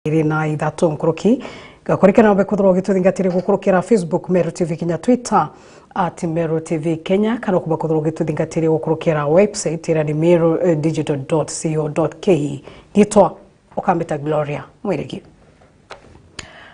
na ithatu nkoroki gakurikana bekudro gituthingatire gukurukira Facebook, Meru TV Kenya, Twitter @Meru TV Kenya, kana kubakudro gituthingatire gukurukira website ira ni merudigital.co.ke. Gitwa Okambeta Gloria Mwirigi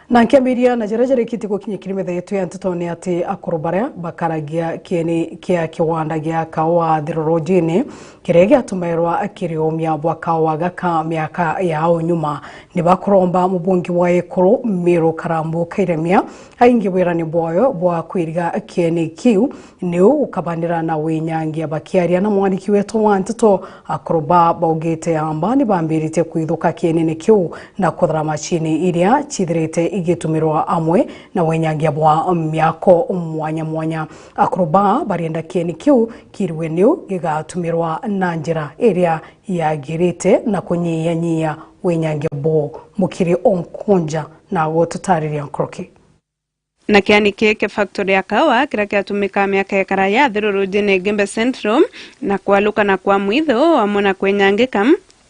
na nkemiria na jerejere kiti gukinyikira metha yetu ya ntotone ati akorobara bakaragia kieni kia kiwanda gia kawa thirorojini kirege atumairwa akiriomya bwa kawa gaka miaka yao nyuma ni bakuromba mubungi wa Ekuru Meru Karambu Kairemia aingi wirani bwayo bwa kwiriga kieni kiu niu ukabanira na winyangia bakiaria na mwaniki wetu wa ntoto akoroba baugete amba ni bambirite kuidhuka kieni kiu na kuthara machini iria chithirite igitumirwa amwe na wenyangia bwa miako mwanya akoroba barienda kieni kiu kirwe niu gigatumirwa na njira iria yagirite na kunyiyanyia wenyangia bo mukiri onkonja na gututariria nkroki na kiani keke factory ya kawa kira kiatumika miaka ya karaya thirorojini Gembe Central na kwaluka na kwa mwitho amona kwenyangika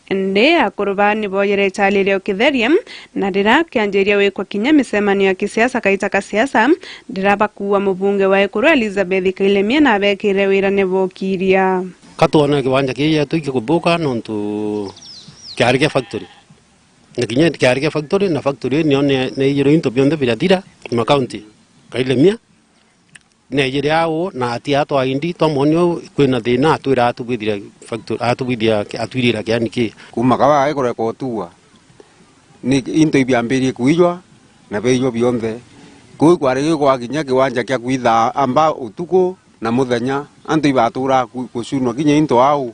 ende akorobani boyere chalirio kitheria na dira kianjeria wekwa kinya misemanio ya kisiasa kaitaka siasa dira bakuwa mubunge wa Ekuru Elizabeth Kailemia na bekire wira nebokiria katona kiwanja kiye tukikubuka nontu kiarike factory nakinya kiarike factory na factory ne yero into bionde biratira ma county Kailemia ne yere ao na atia to indi to monyo kwina thina atwira atubithira factory atwirira kianiki kuma kawa Ekuru kotua ni into ibiambirie kuijwa na beyo bionde kwari kwa kinya kiwanja kia kuitha amba utuko na muthenya antu ibatura kusunwa kinya into au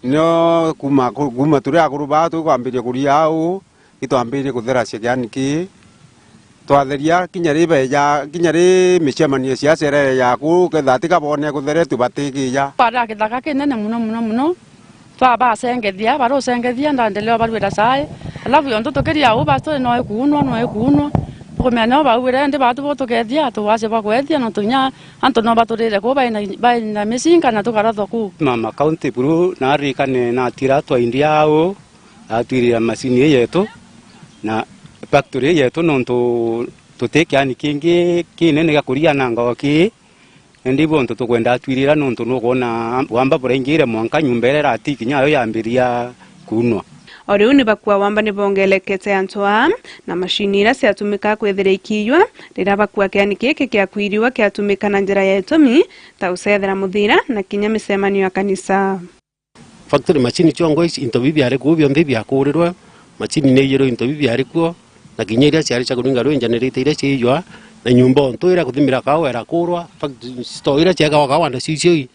no kuma turi akuruba tu kwambiria kuria au itwambirie kuthera cianiki twatheria kinya ri micemania cia cerere yaku kethatika bone kuthere tubatikia para kithaka kinene muno twaba sengethia baro sengethia ndandeleo barwira sai alafu yonto tokeria au basto no ekunwa kumya no bawire ndi batu botokethia tuwase bakwethia no tunya anto no baturire ko baina mesinga na tukaratho ku mama county buru na rikane na tira to India au atwirira masini yetu na factory yetu no to take ani kingi kinene gakuria na ngoki ndi bonto tukwenda atwirira no no kona wamba burengire mwanka nyumbere rati kinyayo yambiria kunwa Oriuni bakwa wamba ni bongelekete antwa na mashini ira ciatumika kwethira ikiywa rira bakwa kiani kiki kia kwiriwa kiatumika na njira ya itomi ta usethera muthira na kinya misemanio ya kanisa factory machini chongo into bibi ari ku bionde bia kurirwa machini ne yero into bibi ari ku na kinya ira ciari cha kuringa rwe generator ira ciywa na nyumba onto ira kuthimira kawa era kurwa factory store ira ciaga wakawanda cicio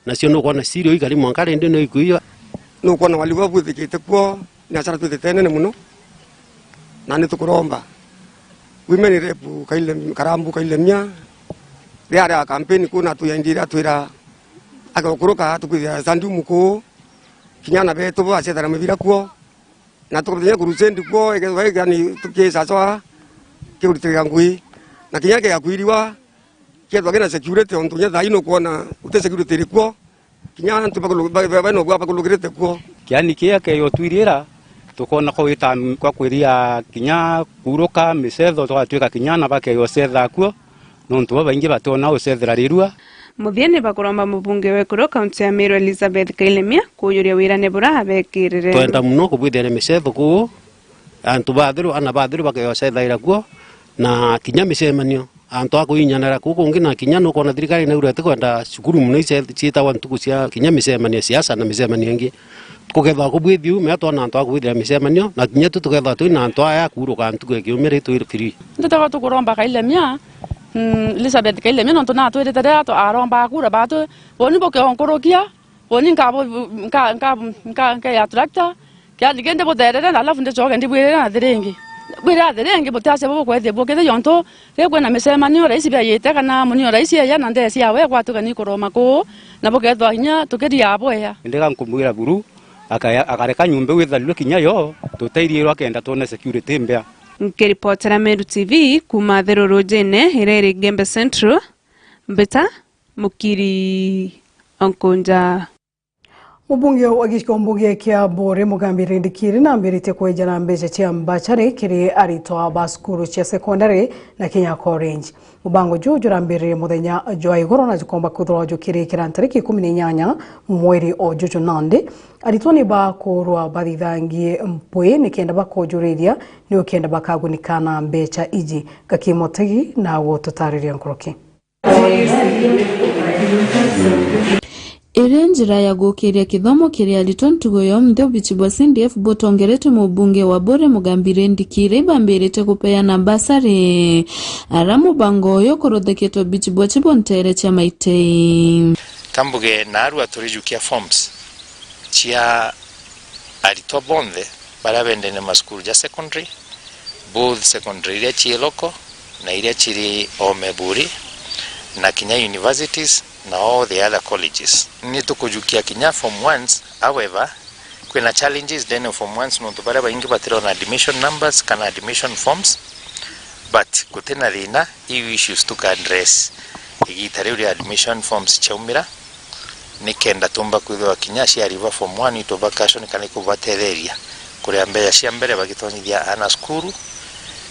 na cio no kona sirio ikari mwankare ndi no ikuywa no kona waliwa buthikite kwa na sara tutetene muno na ni tukuromba women rep Karambu Kailemia ria campaign kuna tuyandira twira akakuruka tukwithia sandu muko kinyana beto bacethara mivira kuo na tukuthia kurusend kuo egani tukisa swa kiuritiga ngui na kinyake yakwiriwa kiethwa na security on tunya thaino kuona ute security rikuo kinyana tupakulu bano gwa pakulugirite kuo kiani kia ke yotwirira tukona kwita kwa kwiria kinya kuruka misetho twatwika kinyana bake yosetha kuo nontu baingi batona usethera rirua muthieni bakuromba mubunge wa Ekuru county ya Meru Elizabeth Kailemia kuyuria wira ne bura abekirire twenda muno kubwithera misetho ku antu bathiru ana bathiru bake yosethaira kuo na kinya misemanio antu akuinyanara ku kungi na kinya no kona thirikari na urete kwenda cukuru muno ciitawa ntuku cia kinya misemanio siasa na misemanio ingi kuketha kubwithiu me atona antu akubwithira misemanio na kinya tuketha tu na antu aya kuruka ntuku kiumire tu free ndutaga tukuromba Kailemia Elizabeth Kailemia no tuna twirite ria to aromba akura batu woni boke onkorokia woni nka ya tractor kya digende bodere na alafu ndechoke ndibwire na thiringi bwira thiringi botase bo kwethia bokethe yonto rekwe na misemanio raisi bia yete kana munio raisi ya na ndesi yawe kwatuka ni kuroma ko na bokethwa hinya tukeria aboya ndega nkumwira buru akareka nyumbe withalwe kinya yo tutairirwa kenda tone security mbea nkiripotera Meru TV kuma thirorojini ireri Gembe Central Mbita Mukiri Onkonja Mubunge wa gĩcigo kia Bore Mugambire Ndikiri na ambĩrĩte kwenjana mbeca cia mbachari kiri arutwo a basukuru cia secondary na Kenya College. Mubango juu jurambĩrĩire muthenya jwa igũrũ na jikomba kuthorwo jukĩrĩkĩra tarĩki 18 mweri o juju nandi. Arutwo nĩ bakorwo bathithangie mpwe nĩkenda bakojũrĩria nĩ ũkenda bakagunikana mbeca iji Gakimotegi na gũtũtarĩria nkoroki. Ere njira ya gũkĩria kithomo kĩrĩa arutwo ntugo mtheo bichibwa CDF botongerete mubunge wa Bore Mugambire Ndikiri bambĩrĩte kupeana basari ara mubango yo korotheketwo bichibwa chibontere cha maitei tambuge naru aturijukia forms chia arutwo bonthe bara bendene maskuru ja secondary both secondary iria chieloko na iria chiri omeburi na Kenya universities na all the other colleges. Nito kujukia Kenya form 1s, however, kuna challenges then form 1s no tubara baingi batira na admission numbers kana admission forms, but kutena rina hiyo issues tuka address igitare admission forms chaumira nikenda tumba kwithwa Kenya cia river form 1 to vacation kana kubatereria kuri ambeya cia mbere bagitonyithia ana skuru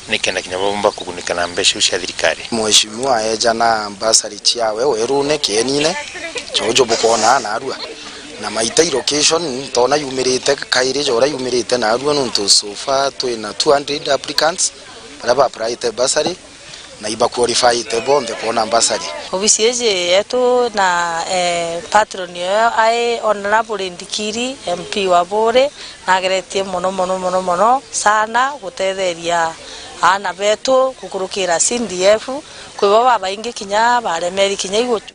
nikenda Kenya bomba kugunikana mbesha cia thirikari. Mheshimiwa ejana basari chiawe werune kienine chojo bukona na arua na maitai location tona yumirite kaire jora yumirite na arua nuntu sofa twina 200 applicants araba apply te basari na iba qualify te bonde kona basari. Ofisi yetu na patron yo ai honorable Ndikiri MP wa Bore na geretie mono sana gutetheria ana beto kukurukira CDF kwibo babaingi Kinya baremeri Kinya igochu.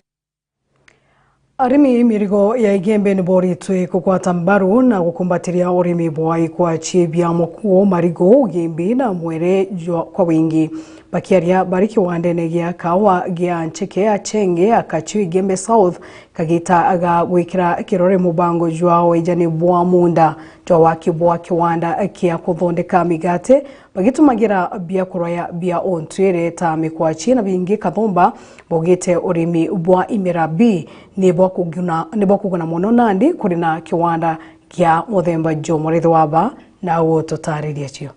Arimi mirigo ya igembe ni boritwe kukwata mbaru na gukumbatiria urimi bwai kwa chibia mokuo marigo gembe na mwere kwa wingi. Bakiaria bariki wandene gia kawa gia ncheke achenge akachu igembe South kagita aga gwikira kirore mubango jwao ejani bwa munda jwa wakibwa kiwanda kia kuthondeka migate bagitumagira bia kuraya bia ontwere ta mikwachi na bingi kathomba bogete urimi bwa imera B ni bwa kuguna muno nandi kuri na kiwanda kia muthemba Jomoritho waba na gututariria cio.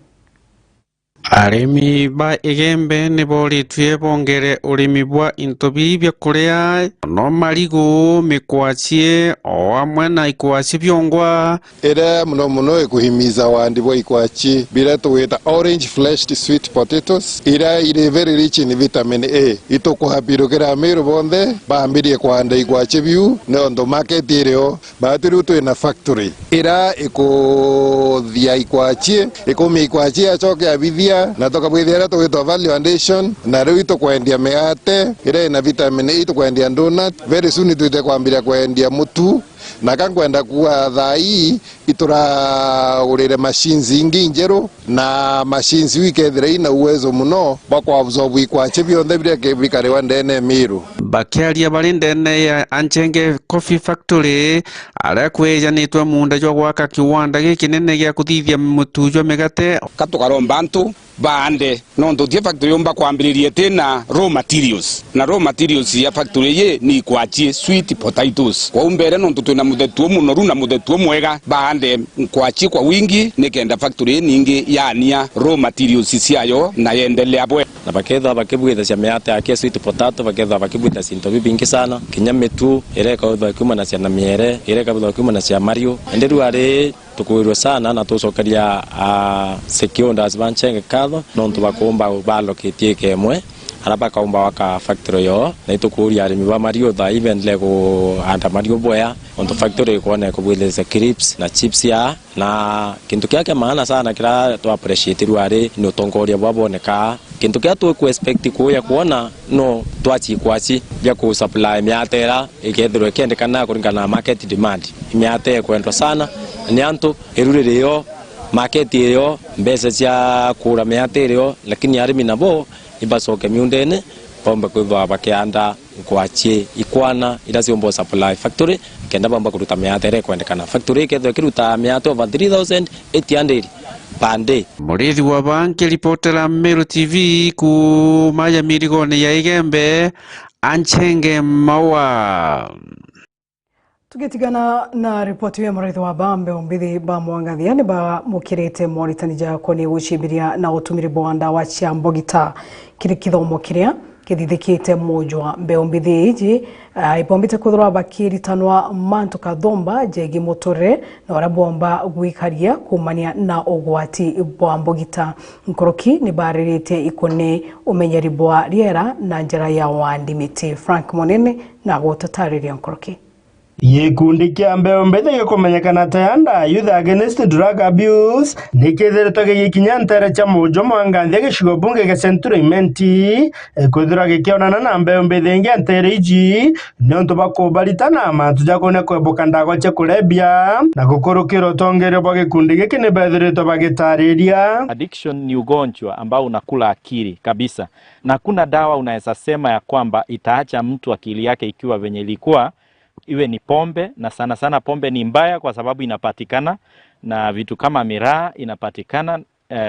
Arimi ba igembe ni boritwe bongere urimi bwa intobi bya kuria no marigo mikwachie o amwe na ikwachi byongwa ere muno ikuhimiza wandi bwa ikwachi bila tuweta orange fleshed sweet potatoes ire very rich in vitamin A itokuhapirukira miru bonde baambirie kwanda ikwachi byu ne ndo market ireo batiru tu na factory ira iko thia ikwachi ikomi ikwachi achoke abithia na toka bwithira to value foundation na riu ito kwendia meate ire na vitamin A ito kwendia donut very soon tuite kwambira kwendia mutu na kankwenda kuwa thai itura urire machines ingi njeru na machines wikethira ina uwezo muno bakwa absorb ikwachi byonthe bire kebikare wandene miru bakiaria barindene ya Anchenge Coffee Factory ara kwejanitwe munda jwa gwaka kiwanda gikinene gya kuthithia mutu jwa migate katukaromba antu baande nondo tie factory omba kwambiririe tena raw materials na raw materials ya factory ye ni kwachi sweet potatoes kwa umbere nondo twina muthetuo munoru na muthetuo mwega baande kwachi kwa wingi nikenda factory ningi yania raw materials ciayo na yendelea bwe na baketha bakibwitha cia meate akia sweet potato baketha bakibwitha sinto bibingi sana Kinya metu ireka utho kuma na cia na miere ireka utho kuma na cia mario nderu ari tukuirwe sana na tucokeria secondas banchenge kadho nontu bakomba baloketie kemwe araba kaomba waka factory yo na itukuria arimi ba mario tha even lego anda mario boya onto factory kuone kubweleza crips na chips ya na kintu kyake maana sana kila to appreciate ruare no tongoria bwaboneka kintu kya to expect kuya kuona no twachi kwachi ya ku supply miatera ikethirwe kendekana kuringana market demand miate kwendwa sana ni antu erurire yo market yo mbesa cia kura miate yo lakini arimi nabo ibasoke miundene bomba kwithwa bakianda kwachi ikwana ila ciombo supply factory kenda bomba kuruta miate kwendekana factory kethwe kiruta miate over 3800 pande Murithi wa banki reportera Meru TV ku maya mirigone ya igembe Anchenge Mawa. Tugetigana na ripoti ya murithi wa bambe ombithi ba mwangathia ni ba mukirite moritanija koni gucibiria na utumiri bwa ndawa cia mbogita kiri kithomo kiria kithithikite mujwa mbe ombithi iji ibombite kuthura bakiritanwa mantu kathomba jegi motore na ora bomba gwikaria kumania na ugwati bwa mbogita nkoroki ni baririte ikone umenyeri bwa riera na njira ya wandimiti. Frank Monene na gutatarĩria nkoroki. Gikundi kia mbeo mbethe gikumenyekana ta anda Youth Against Drug Abuse nikithiritwo gigikinya ntere cha mujo mwangathia gicigo bunge gia Central Imenti kwithira gikionana na mbeo mbethe ingi ntere iji niontu bakubaritana mantu jakone kwembuka ndawa cia kurebia na gukurukira utongerio bwa gikundi giki ni bethiritwo bagitariria. Addiction ni ugonjwa ambao unakula akili kabisa, na kuna dawa unaweza sema ya kwamba itaacha mtu akili yake ikiwa venye ilikuwa. Iwe ni pombe, na sana sana pombe ni mbaya kwa sababu inapatikana, na vitu kama miraa inapatikana,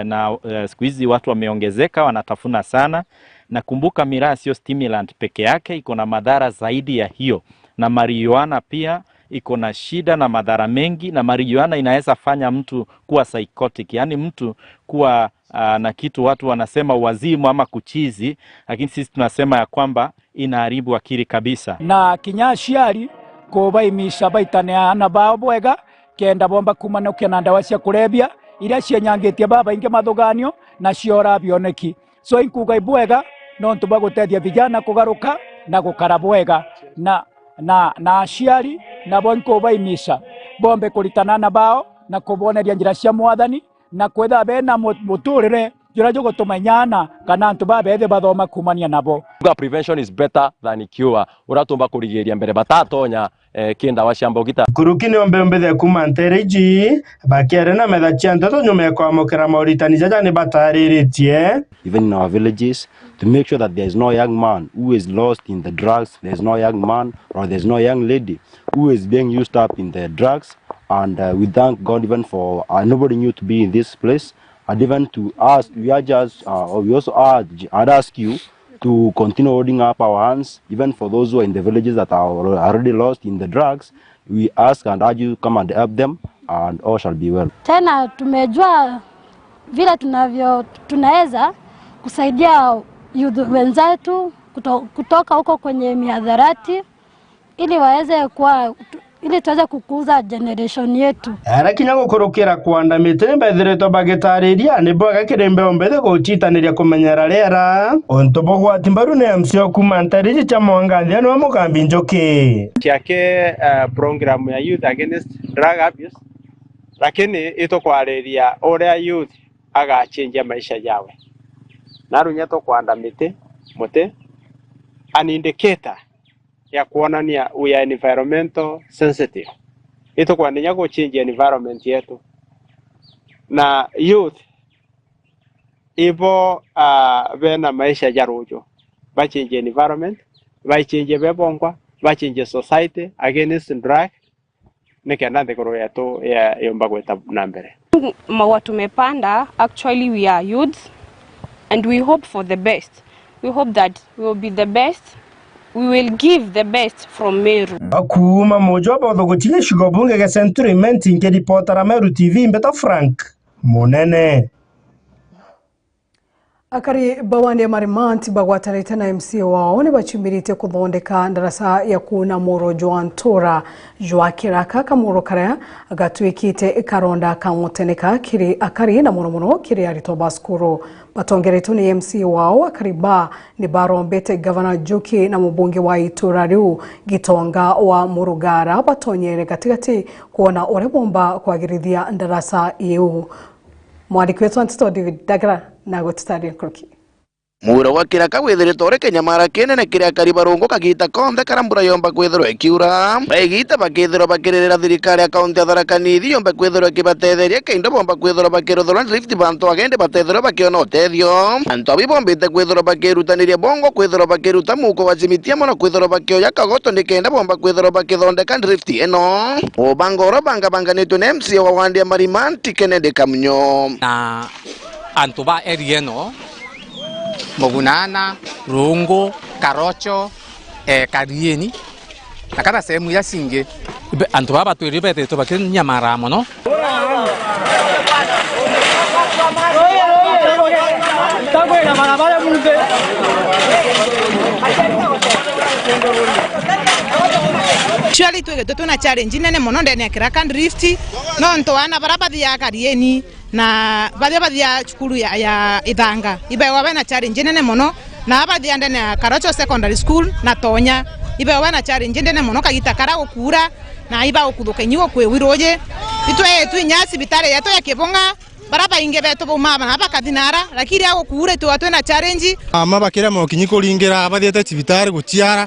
na siku hizi watu wameongezeka wanatafuna sana. Na kumbuka miraa sio stimulant peke yake, iko na madhara zaidi ya hiyo. Na marijuana pia iko na shida na madhara mengi, na marijuana inaweza fanya mtu kuwa psychotic, yani mtu kuwa na kitu watu wanasema wazimu ama kuchizi, lakini sisi tunasema ya kwamba inaharibu akili kabisa. Na kinyashiari kubaimisha baitaneana bao bwega kenda bomba kumanukia na ndawa cia kurebia iria cienyangitie baba inge mathuganio na ciora bioneki. So inkuga ibwega no ntuba gutethia vijana kugaruka na gukara bwega na aciari na bo nkubaimisha bombe kuritana bao na kuboneria njira cia mwathani na kwetha bena muturire jura jogo tumenyana kana antu babethe bathoma kumania nabo. Prevention is better than cure. Uratumba kurigiria mbere batatonya kinda wa mbogita. Kurukini ombembethe kuma ntereji bakiare na metha cia nteto nyume kwa mokera mauritani jaja ni batariritie. Even in our villages, to make sure that there is no young man who is lost in the drugs, there is no young man or there is no young lady who is being used up in the drugs. And we thank God even for nobody new to be in this place. And even to ask, we also urge and ask you to continue holding up our hands, even for those who are in the villages that are already lost in the drugs. We ask and urge you to come and help them, and all shall be well. Tena tumejua vile tunaweza kusaidia youth wenzetu kutoka huko kwenye miadharati ili waweze kuwa ili tuweze kukuza generation yetu. Arakinya gukurukira kwanda mite mbethiritwo bagitariria ni bwaga kirembe ombethe guchitaniria kumenyera riera onto bogwati mbaru ne mcio kuma ntariji cha mwangathia no mugambi njoki kiake program ya Youth Against Drug Abuse, lakini ito kwariria uria youth agachange maisha yawe narunya to kwanda mite muti an indicator ya kuonania we are environmental sensitive. Ito kwa ninya go change environment yetu. Na youth ibo bena maisha jarujo. Ba change environment, ba change bebongwa, ba change society against drug. Nikenda ndekoro yetu ya yomba kweta nambere. Mawa tumepanda, actually we are youth and we hope for the best. We hope that we will be the best. We will give the best from Meru. Akuma mojo bodo gochile shigo bunge ga Central Imenti nke reporter Meru TV mbeta Frank Monene. Akari bawande marimanti bagwatarite na MC wao ne bachimirite kuthondeka ndarasa ya kuna moro Joantora Joakira kaka moro karea agatwikite karonda kamuteneka kiri akari na muno kiri arito baskuru batongeretu ni MC wao akariba ni barombete Governor Juki na mbunge wa Itura riu Gitonga wa Murugara batonyere katikati kuona ore bomba kwagirithia ndarasa yeu. Mwariki wetu Antito David Dagra na gutitaria kroki. Mura wa kiraka wethiritwo ore Kenyamara kinene kiria karibarungu kagita konthe karambura yomba kwithirwo ikiura baigita bakithirwo bakirira thirikari ya kaunti ya Tharaka Nithi yomba kwithirwo kibatetheria kaindo bomba kwithirwo bakiruthirwo Rift bantu agende batethirwo bakiona utethio antu abi bombite kwithirwo bakirutaniria bongo kwithirwo bakiruta muko wa cimitia mono kwithirwo bakioya kagoto nikenda bomba kwithirwo bakithondeka Rift eno obangoro banganitwe na MC wa Wandia Marimanti Kennedy Kamnyo na antu ba erieno Mogunana, Rungo, Karocho, Karieni, na kada sehemu ya singe antu baba twiribete tubakinyamara muno Surely tuna challenge nene muno ndani ya Kirakan Rift no ntoana barabadi ya karieni na baadhi ya chukuru ya Ithanga ibe wana challenge nene muno na baadhi ya ndani ya Karacho Secondary School na Tonya ibe wana challenge nene muno kagita kara okura na iba okuduka nyigo kwewiroje itwe twinyasi bitare yato ya Kibonga baraba inge beto bumama na bakadinara lakini ago kure tu na challenge bakira mo kinyiko lingira abathiete cibitari guciara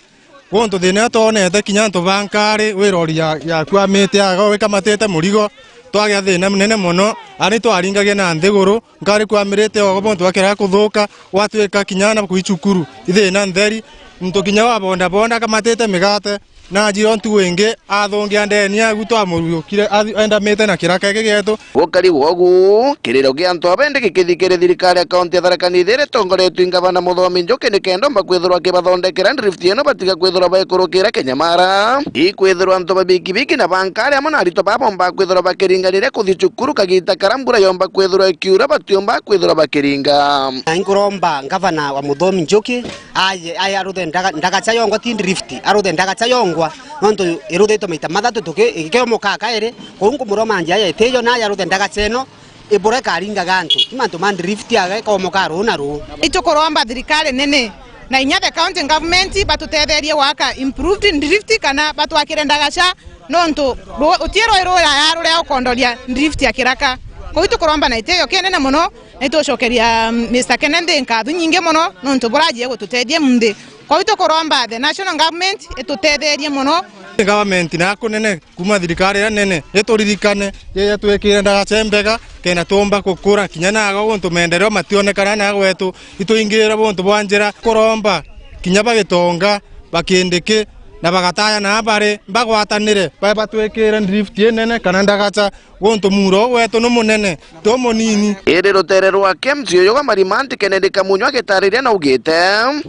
wonto thina tonete kinyanto bankari wirori ya kwamite ago wikamatete murigo twagia thina munene muno ari twaringagia na nthiguru ngari kwamirite ogo bonto bakira kuthuka watwika kinyana kuicukuru ithina ntheri nto kinya wa bonda kamatete migate na jiro ntu wenge athongia ndenia gutwa murukire enda mete na kiraka gegeto gukari wogu kiriro gia antu abende gikithikire thirikari akaunti ya Tharaka Nithi tongoretwo ingavana Muthomi Njuki ni kendo mbakwithirwa kibathondekera Rift ino batiga kwithirwa baikurukira Kinyamara ikwithirwa antu babikibiki na bankari amo na arito babo mbakwithirwa bakiringanire kuthi cukuru kagita karambura yomba kwithirwa ikiura batiomba kwithirwa bakiringa inguromba ngavana wa Muthomi Njuki aye aruthe ndagacha yongo ti Rift aruthe ndagacha yongo nonto irudheto maita mathatu tuke ikeo mukaka ere kungu muroma njia ya tejo na ya ruthendaga ceno ibure karinga gantu imanto man Rift yaga ko mukaro na ru itukoromba thirikari nene na inyathe county government batutetherie waka improved Rift kana batwakire ndagacha nonto utiero irora yarure ukondoria Rift ya Kiraka ko itukoromba na iteyo kenene muno nitucokeria Mr. Kennedy nkathu nyinge muno nonto buraje gututethie munde kwa ito koromba the national government etutetherie muno government na kunene kuma thirikari ya nene eturirikane ye twekire ndagachembega kena tomba kukura kinyana ago wonto mendereo mationekana na gwetu ituingira wonto bwanjira koromba kinyaba gitonga bakindike na bagataya na bare bagwatanire baba twekire Rift nene kana ndagacha wonto muro wetu no munene to monini ere rotererwa kemzio yoga marimanti Kennedy Kamunywa getariria na ugite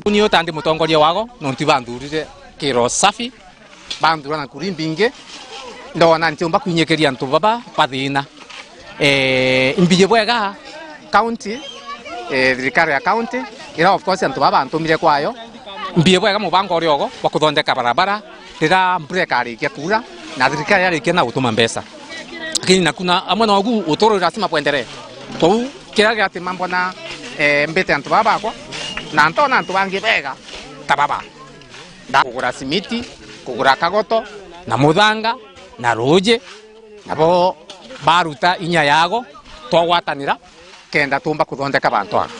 unio tandi mutongoria wago nonti bandurire kiro safi bandura na kurimbinge ndona ntiomba kunyekeria ntu baba pathina mbije bwega county thirikari ya county ira of course ntu baba ntumire kwayo mbije bwega mubango oriogo bakuthondeka barabara rira mbrekari kia kura na thirikari yarikia na gutuma mbesa lakini nakuna amwe na ugu utoro rasima kuendelea kwa kila gati mambo na mbete antu baba kwa na ntona antu bangi bega tababa da kugura simiti kugura kagoto na muthanga na ruje nabo baruta inya yago twagwatanira kenda tumba kuthondeka bantu aka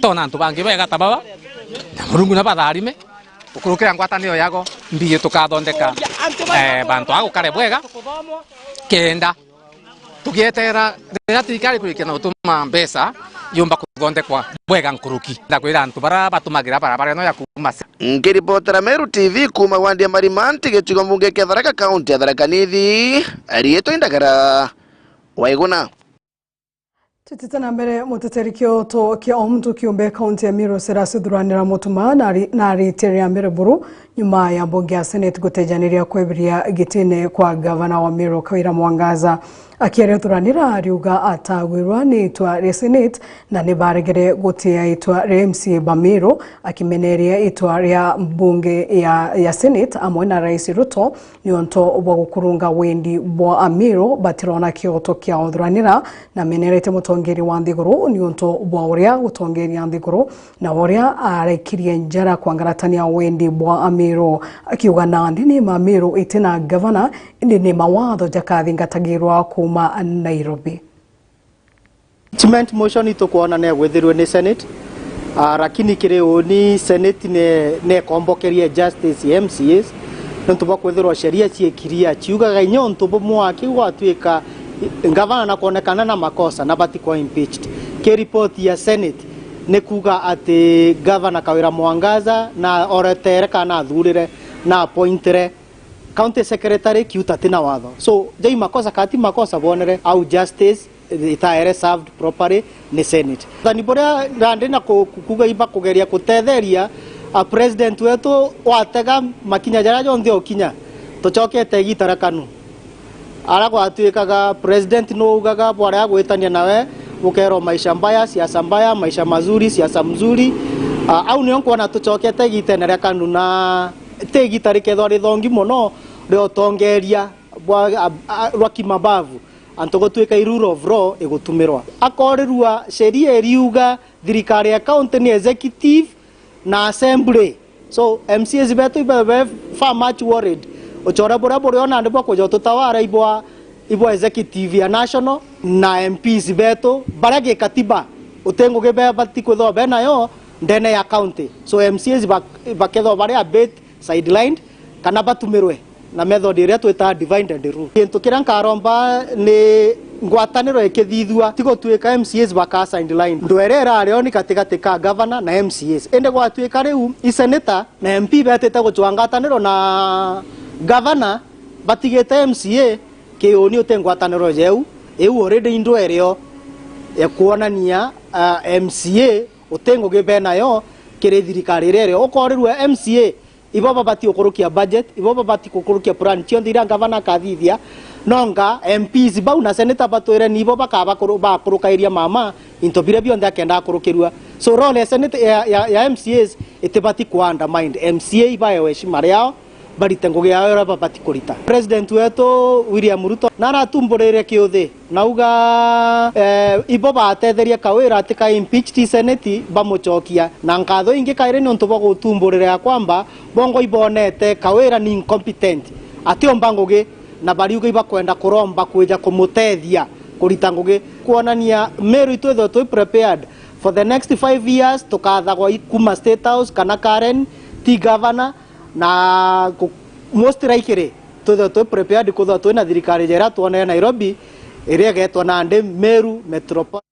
tona antu bangi bega tababa na murungu na batharime ukurukira ngwataniro yago mbiye tukathondeka bantu ago kare bwega kenda tugietera rira thirikari kurikia na gutuma mbesa yomba kuthondekwa bwega nkuruki ndakwira antu bara batumagira barabara no ya kuma ngiripotera Meru TV kuma wandia marimanti gicigo mbunge kia Tharaka kaunti ya Tharaka Nithi arieto indagara waiguna tutitana mbere muteteri kioto kia omuntu kiumbe kaunti ya Meru serasithuranira mutuma na riteria mbere buru nyuma ya mbunge ya Senate gutejaniria kwebiria gitine kwa gavana wa Meru Kawira Mwangaza akierethuranira ariuga atagwirwa ni itwa ria Senate na nibaregere gutia itwa ria MCA Bamiru akimeneria itwa ria mbunge ya Senate amwe na Rais Ruto nionto bwa gukurunga wendi bwa Amiru batirona kioto kia othuranira na menerete mutongeri wa Nthiguru nionto bwa uria gutongeria Nthiguru na uria arekirie njara kwangaratania wendi bwa Amiru akiuga nandi ni Mamiru itina gavana indi ni mawatho jakathingatagiirwa kuma Nairobi. Impeachment motion itukuona ne gwethirwe ni Senate lakini kireo ni Senate ne kombokerie justice MCAs ntuba kwethirwa sheria ciekiria ciugaga inyo ntubo mwaki gwatwika gavana na kuonekana na makosa na batikwa impeached ke report ya Senate ne kuga ati gavana Kawira Mwangaza na oretere kana thurire na appointere county secretary kiuta tina watho so jai makosa kati makosa bonere au justice itaere served properly ni Senate thani boria rande na kuga iba kugeria kutetheria a president wetu watega makinya jara jonthe okinya tucokete gitara kanu ara gwatuikaga president no ugaga bwara gwitania nawe ukero maisha mbaya, siasa mbaya, maisha mazuri, siasa mzuri. Au nio kuona tucokete gitenera kanuna te gitari ketho rithongi muno rio tongeria rwa kimabavu antogo tuika rule of law igutumirwa akorirwa sheria eriuga thirikari ya county ni executive na assembly. So MCAs betu ibe far much worried ochora bora bora ona ndipo kujo tutawara ibwa executive ya national na MPs betu barage katiba utengo gebe bati kwetho benayo ndene ya county. So MCAs baketho bare a bit sidelined kana batumirwe na method iria twita divide and rule. Kintu kiran karomba ni ngwataniro ikithithua tigo tuika MCAs baka sideline ndwerera ario ni katikati ka governor na MCAs ende gwatuika riu iseneta na MP betete guchwangataniro na governor batigete MCA kioni utengwataniro jeu eu already ndwerio ya kuonania MCA utengo gebenayo kire thirikari rero ukorirwe MCA ibo babati okurukia budget ibo babati okurukia plan tionde ira governor kathithia nonga MPs bau na senator batwire nibo bakaba kuruka iria mama into bire bionde akenda akurukirwa. So role ya senator ya MCAs itibati ku undermine MCA ibayo heshima yao bari tengo yao ra babati kurita. President wetu William Ruto nara tumborere kiothe nauga ibo batetheria kawira atika impeached senate bamuchokia na ngatho ingi kaire ni untubo gutumborere ya kwamba bongo ibonete kawira ni incompetent atio mbangoge na bariuga iba kwenda kuromba kweja kumutethia kurita ngugi kuonania Meru itwetho twi prepared for the next 5 years tukathagwa kuma state house kana Karen ti governor na most likely twetho twi prepared kutho twi na thirikari jera tuone Nairobi area getwa nande Meru Metropolitan.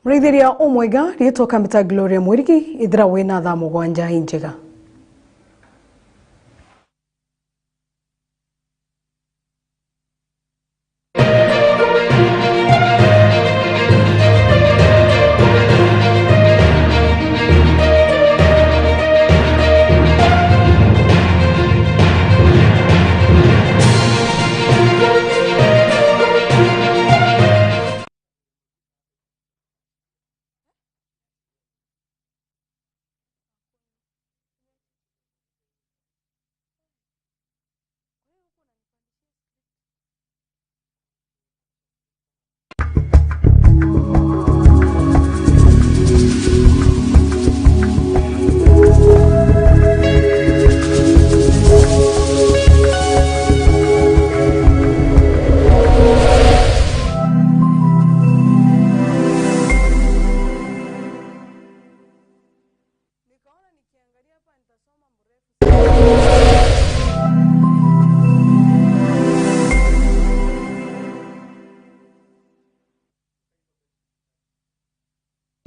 Mrithiria omwega ritoka mbita Gloria Mwirigi ithira wina tha mugwanja hinjega.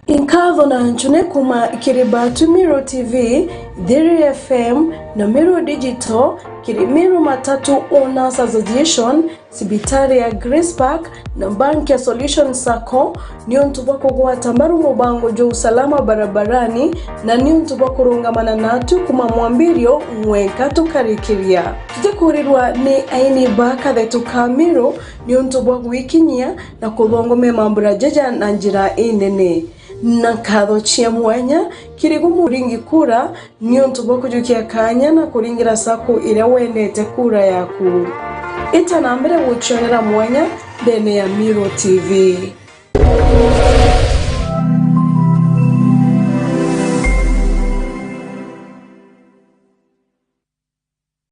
Inkatho na nchune kuma Kiribati Miro TV, Dhiri FM na Miro Digital, Miro Matatu Owners Association, Sibitari ya Grace Park na Banki ya Solution Sacco, niyo ntubako guhata maru mubango jo usalama barabarani na niyo ntubako rungamana natu kuma mwambirio mweka tukarikiria. Tutakurirwa ni aini baka dhetu kamiro niyo ntubako wikinyia na kubongome mambura jaja na njira inene. Na kadho chia mwanya kirigumu ringi kura niyo ntubako jukia kanya na kuringira sako ila wendete kura yaku. Ita nambere wuchonera mwanya dene ya Miro TV.